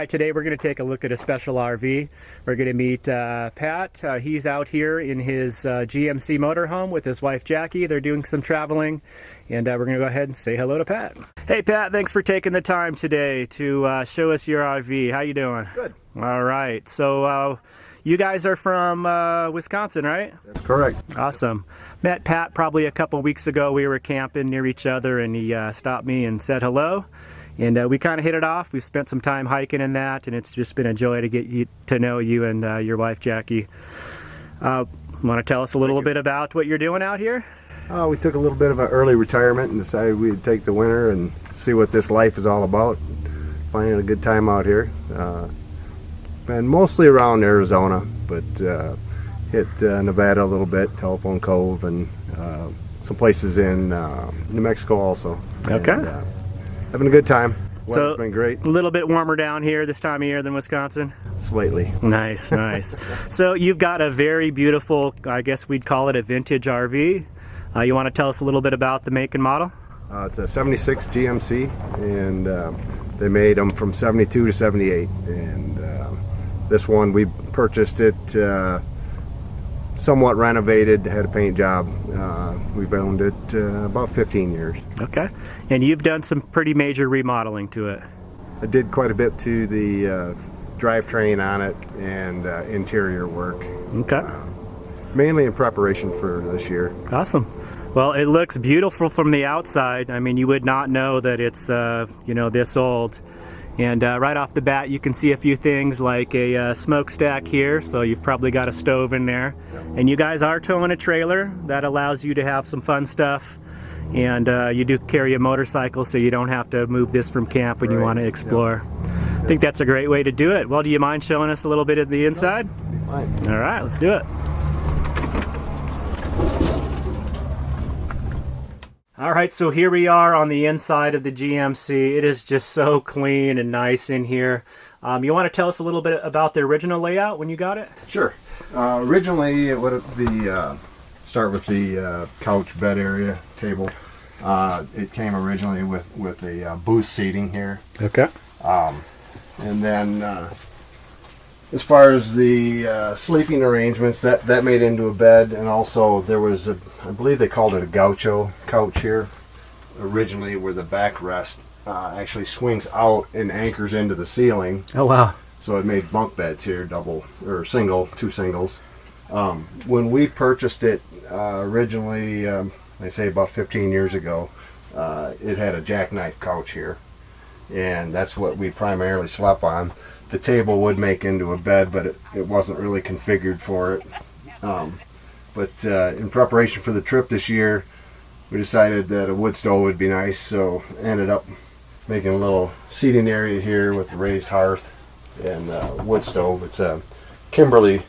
right, today we're going to take a look at a special RV. We're going to meet Pat. He's out here in his GMC motorhome with his wife Jackie. They're doing some traveling, and we're going to go ahead and say hello to Pat. Hey Pat, thanks for taking the time today to show us your RV. How you doing? Good. All right, so you guys are from Wisconsin, right? That's correct. Awesome. Met Pat probably a couple weeks ago. We were camping near each other, and he stopped me and said hello. And we kind of hit it off. We've spent some time hiking in that, and it's just been a joy to get to know you and your wife, Jackie. Want to tell us a little bit about what you're doing out here? We took a little bit of an early retirement and decided we'd take the winter and see what this life is all about. Finding a good time out here. Been mostly around Arizona, but hit Nevada a little bit, Telephone Cove, and some places in New Mexico also. Okay. And, having a good time. Weather's been great. A little bit warmer down here this time of year than Wisconsin? Slightly. Nice, nice. So you've got a very beautiful, I guess we'd call it a vintage RV. You want to tell us a little bit about the make and model? It's a 76 GMC, and they made them from 72 to 78. And this one, we purchased it somewhat renovated, had a paint job. We've owned it about 15 years. Okay. And you've done some pretty major remodeling to it. I did quite a bit to the drivetrain on it and interior work. Okay. Mainly in preparation for this year. Awesome. Well, it looks beautiful from the outside. I mean, you would not know that it's, this old. And right off the bat, you can see a few things like a smokestack here, so you've probably got a stove in there. Yep. And you guys are towing a trailer. That allows you to have some fun stuff. And you do carry a motorcycle, so you don't have to move this from camp when you want to explore. Yep. I think that's a great way to do it. Well, do you mind showing us a little bit of the inside? No, fine. All right, let's do it. All right, so here we are on the inside of the GMC. It is just so clean and nice in here. You want to tell us a little bit about the original layout when you got it? Sure. Originally, it would start with the couch bed area table. It came originally with a booth seating here. Okay. And then as far as the sleeping arrangements, that made into a bed, and also there was I believe they called it a gaucho couch here originally, where the backrest actually swings out and anchors into the ceiling. Oh wow. So it made bunk beds here, double or single, two singles. When we purchased it originally, I say about 15 years ago, it had a jackknife couch here, and that's what we primarily slept on. The table would make into a bed, but it wasn't really configured for it. But in preparation for the trip this year, we decided that a wood stove would be nice, so ended up making a little seating area here with a raised hearth and wood stove. It's a Kimberly,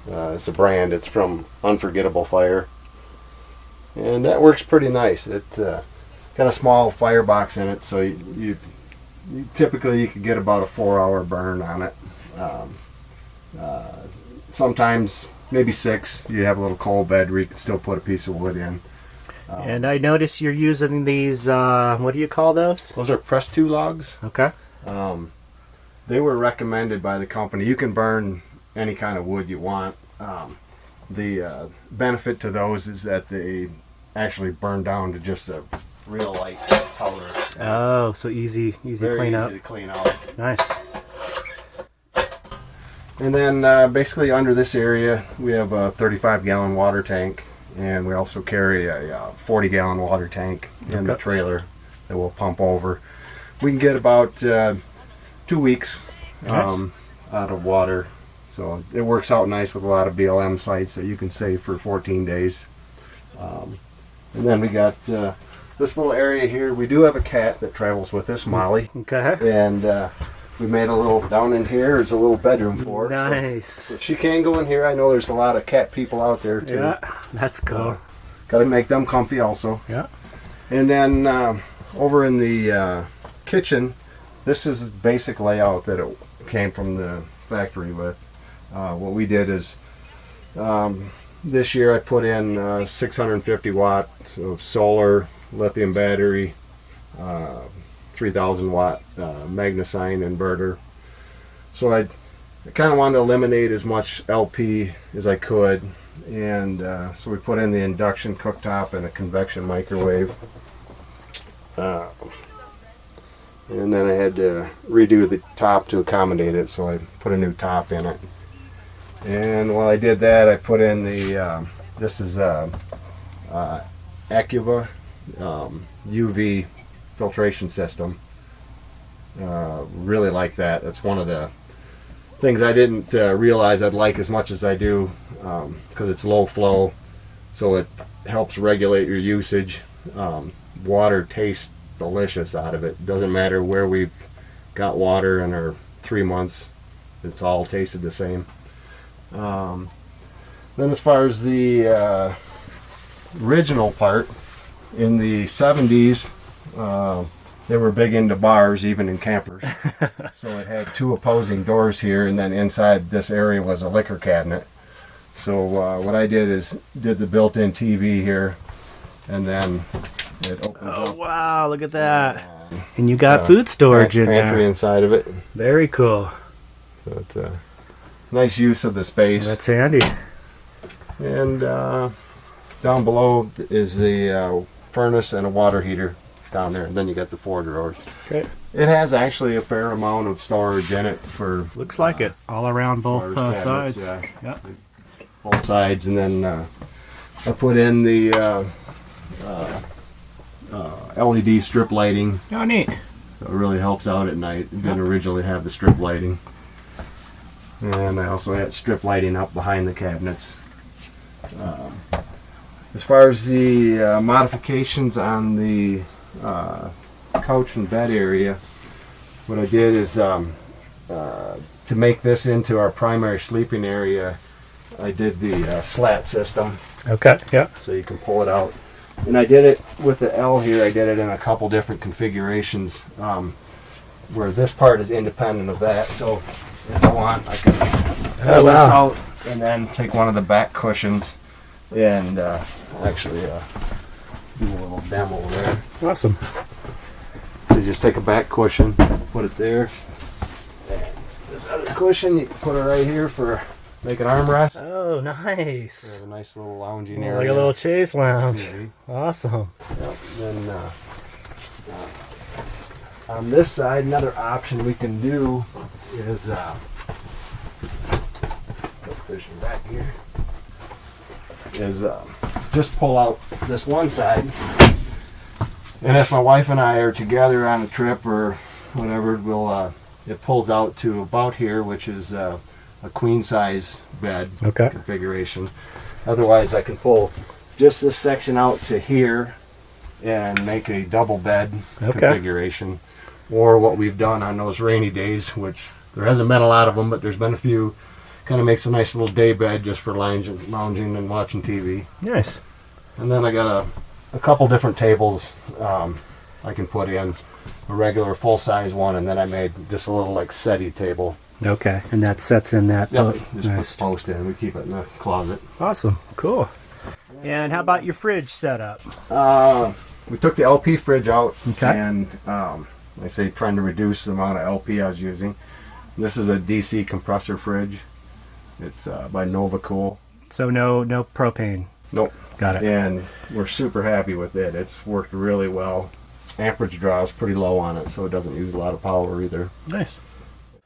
it's a brand. It's from Unforgettable Fire, and that works pretty nice. It's got a small firebox in it, so you typically you could get about a 4-hour burn on it. Sometimes maybe 6. You have a little coal bed where you can still put a piece of wood in. And I notice you're using these, what do you call those? Those are press-to logs. Okay. They were recommended by the company. You can burn any kind of wood you want. The benefit to those is that they actually burn down to just a real light powder. Oh, so easy Very clean up. easy to clean out. Nice. And then basically under this area we have a 35-gallon water tank, and we also carry a 40-gallon water tank in the trailer that we'll pump over. We can get about 2 weeks out of water, so it works out nice with a lot of BLM sites that you can save for 14 days. And then we got this little area here. We do have a cat that travels with us, Molly. Okay. And we made a little, down in here is a little bedroom for her. Nice. So she can go in here. I know there's a lot of cat people out there too. Yeah, that's cool. Got to make them comfy also. Yeah. And then over in the kitchen, this is the basic layout that it came from the factory with. What we did is this year I put in 650 watts of solar, lithium battery, 3,000 watt Magnusign inverter. So I kind of wanted to eliminate as much LP as I could, and so we put in the induction cooktop and a convection microwave. And then I had to redo the top to accommodate it, so I put a new top in it. And while I did that, I put in the, this is Acuva UV filtration system. Really like that. That's one of the things I didn't realize I'd like as much as I do, because it's low flow, so it helps regulate your usage. Water tastes delicious out of it. Doesn't matter where we've got water in our 3 months, it's all tasted the same. Then as far as the original part, in the 70s, they were big into bars, even in campers. So it had 2 opposing doors here, and then inside this area was a liquor cabinet. So what I did is did the built-in TV here, and then it opens up. Oh wow, look at that. And you got food storage in pantry there. inside of it. Very cool. So it's a nice use of the space. That's handy. And down below is the furnace and a water heater down there. And then you got the 4 drawers. Great. It has actually a fair amount of storage in it for. Looks like it. All around both storage cabinets, sides. Yeah. Yep. Both sides, and then I put in the LED strip lighting. Oh, neat. So it really helps out at night. It didn't originally have the strip lighting. And I also had strip lighting up behind the cabinets. As far as the modifications on the couch and bed area, what I did is to make this into our primary sleeping area, I did the slat system. Okay, yeah. So you can pull it out. And I did it with the L here. I did it in a couple different configurations, where this part is independent of that. So if I want, I can pull this out and then take one of the back cushions and actually do a little demo there. Awesome. So you just take a back cushion, put it there. And this other cushion, you can put it right here for make an armrest. Oh, nice. Have a nice little lounging area. Like a little chase lounge. TV. Awesome. Yep. Then on this side, another option we can do is push it back here. Is just pull out this one side, and if my wife and I are together on a trip or whatever, we'll it pulls out to about here, which is a queen size bed configuration. Otherwise, I can pull just this section out to here and make a double bed configuration. Or what we've done on those rainy days, which there hasn't been a lot of them, but there's been a few, kind of makes a nice little day bed just for lounging and watching TV. Nice. And then I got a couple different tables I can put in, a regular full-size one, and then I made just a little like settee table. Okay, and that sets in that. Yep, just nice. put the post in. We keep it in the closet. Awesome, cool. And how about your fridge setup? We took the LP fridge out, Okay. and I say trying to reduce the amount of LP I was using. This is a DC compressor fridge. It's by NovaCool. So no propane. Nope. Got it. And we're super happy with it. It's worked really well. Amperage draw is pretty low on it, so it doesn't use a lot of power either. Nice.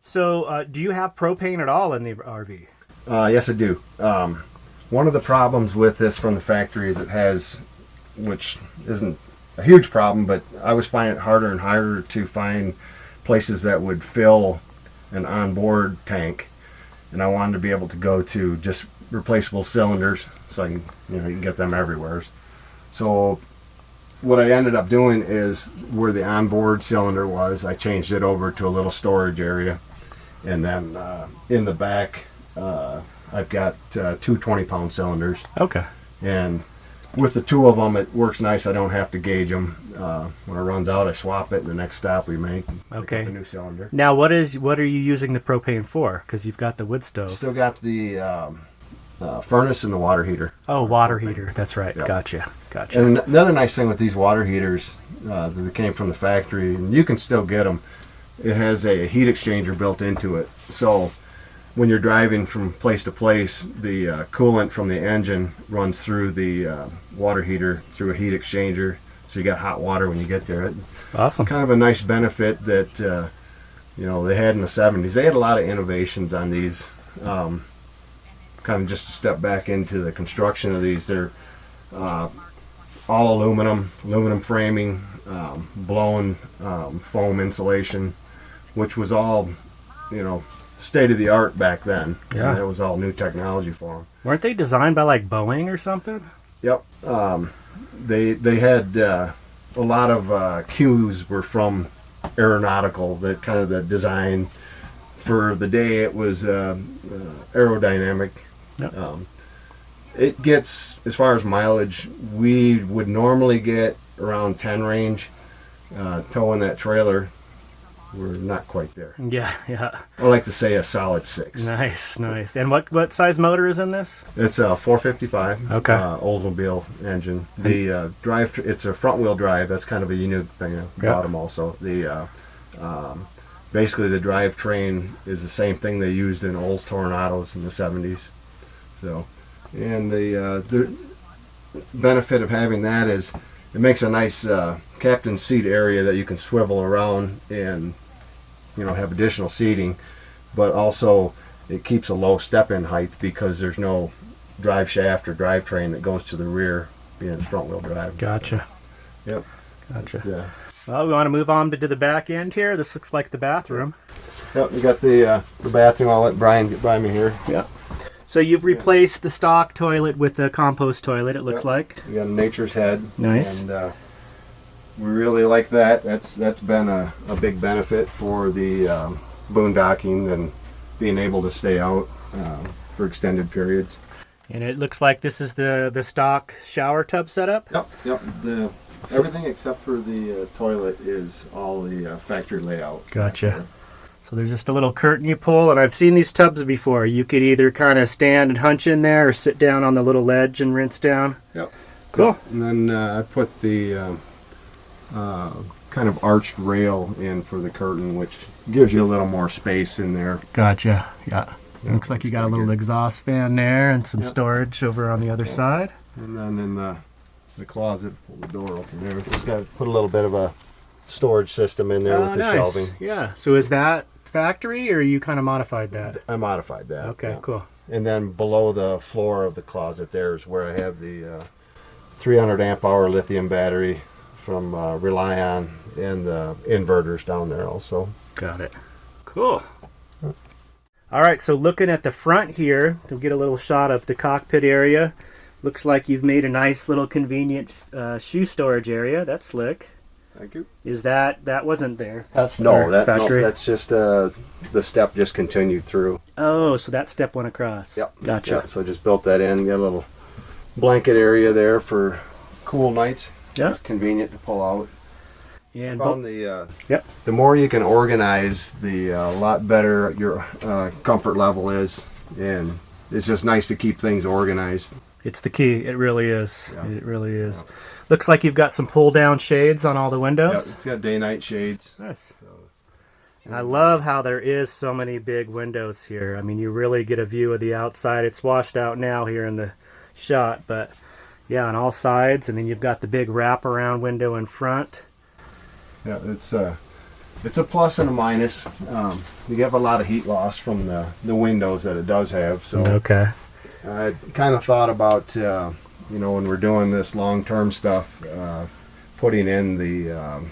So do you have propane at all in the RV? Yes, I do. One of the problems with this from the factory is it has, which isn't a huge problem, but I was finding it harder and harder to find places that would fill an onboard tank, and I wanted to be able to go to just replaceable cylinders, so I can, you can get them everywhere. So what I ended up doing is where the onboard cylinder was, I changed it over to a little storage area, and then in the back I've got two 20-pound cylinders. Okay. And with the two of them, it works nice. I don't have to gauge them. When it runs out, I swap it, and the next stop we make, pick up a new cylinder. Now, what are you using the propane for? Because you've got the wood stove. Still got the furnace and the water heater. Oh, water heater. That's right. Yep. Gotcha. And another nice thing with these water heaters that came from the factory, and you can still get them. It has a heat exchanger built into it, so when you're driving from place to place, the coolant from the engine runs through the water heater through a heat exchanger, so you got hot water when you get there. Awesome. Kind of a nice benefit that they had in the 70s. They had a lot of innovations on these. Kind of just to step back into the construction of these, they're all aluminum framing, blown foam insulation, which was all, state of the art back then. Yeah. And that was all new technology for them. Weren't they designed by like Boeing or something? Yep. They had a lot of cues were from aeronautical, that kind of the design for the day. It was aerodynamic. Yep. It gets, as far as mileage, we would normally get around 10 range. Towing that trailer, we're not quite there. Yeah, yeah. I like to say a solid 6. Nice. And what size motor is in this? It's a 455 Okay. Oldsmobile engine. The drive, it's a front wheel drive. That's kind of a unique thing about them also. The basically the drivetrain is the same thing they used in Olds Tornados in the 70s. So, and the benefit of having that is it makes a nice captain's seat area that you can swivel around and have additional seating, but also it keeps a low step-in height because there's no drive shaft or drivetrain that goes to the rear, being front wheel drive. Gotcha. Yep. Gotcha. Yeah. Well, we want to move on to the back end here. This looks like the bathroom. Yep. We got the bathroom. I'll let Brian get by me here. Yep. So you've replaced the stock toilet with a compost toilet, it looks like. We got a Nature's Head. Nice. And we really like that. That's been a big benefit for the boondocking and being able to stay out for extended periods. And it looks like this is the stock shower tub setup? Yep. Everything except for the toilet is all the factory layout. Gotcha. So there's just a little curtain you pull, and I've seen these tubs before. You could either kind of stand and hunch in there or sit down on the little ledge and rinse down. Yep. Cool. And then I put the kind of arched rail in for the curtain, which gives you a little more space in there. Gotcha. Yeah. Looks like you got a little exhaust fan there and some storage over on the other side. And then in the closet, pull the door open there. Just got to put a little bit of a storage system in there with the nice. shelving. Yeah. So is that factory, or you kind of modified that? I modified that. Okay, cool. And then below the floor of the closet there is where I have the 300 amp hour lithium battery from Relion and the inverters down there also. Got it. Cool. All right, so looking at the front here, we'll get a little shot of the cockpit area. Looks like you've made a nice little convenient shoe storage area. That's slick. Thank you. Is that wasn't there? No, factory? that's just the step just continued through. Oh, so that step went across. Yep. Gotcha. Yeah, so I just built that in. Got a little blanket area there for cool nights. Yeah. It's convenient to pull out. And Found the more you can organize, the lot better your comfort level is, and it's just nice to keep things organized. it's the key. It really is. Yeah. It really is. Yeah. Looks like you've got some pull-down shades on all the Yeah, windows. it's got day-night shades. Nice. And I love how there is so many big windows here. I mean, you really get a view of the outside. It's washed out now here in the shot, but yeah, on all sides. And then you've got the big wraparound window in front. Yeah, it's a plus and a minus. You have a lot of heat loss from the windows that it does have. So Okay. I kind of thought about when we're doing this long-term stuff, putting in the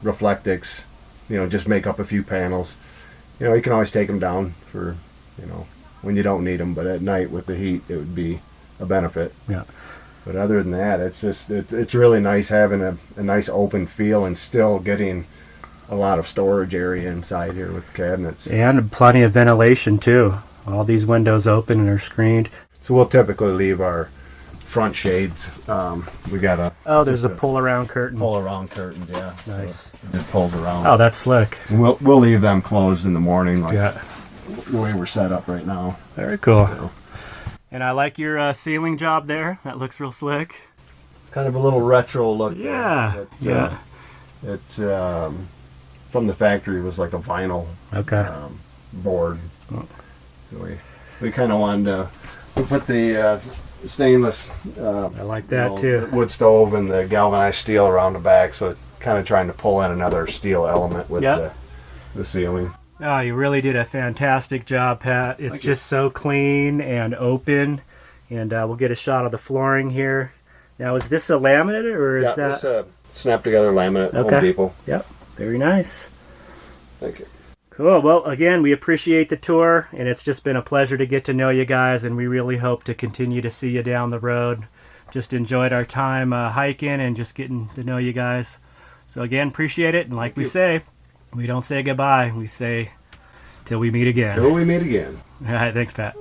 Reflectix. Just make up a few panels. You can always take them down for when you don't need them, but at night with the heat, it would be a benefit. Yeah. But other than that, it's really nice having a nice open feel and still getting a lot of storage area inside here with the cabinets. And plenty of ventilation too. All these windows open and are screened. So we'll typically leave our front shades. We got there's a pull-around curtain. pull-around curtain, yeah. Nice. So it pulls around. Oh, that's slick. And we'll leave them closed in the morning, like Yeah. the way we're set up right now. Very cool. So, And I like your ceiling job there. That looks real slick. kind of a little retro look. Yeah. There. It's from the factory was like a vinyl board. Oh. We kind of wanted to put the stainless I like that too. wood stove and the galvanized steel around the back, so kind of trying to pull in another steel element with the ceiling. Oh, you really did a fantastic job, Pat. It's just so clean and open, and we'll get a shot of the flooring here. Now, is this a laminate or is that? It's a snap together laminate. Home Depot. Yep, very nice. Thank you. Cool. Well, again, we appreciate the tour, and it's just been a pleasure to get to know you guys, and we really hope to continue to see you down the road. Just enjoyed our time hiking and just getting to know you guys. So again, appreciate it, and like we say, we don't say goodbye. We say till we meet again. Till we meet again. All right, thanks, Pat.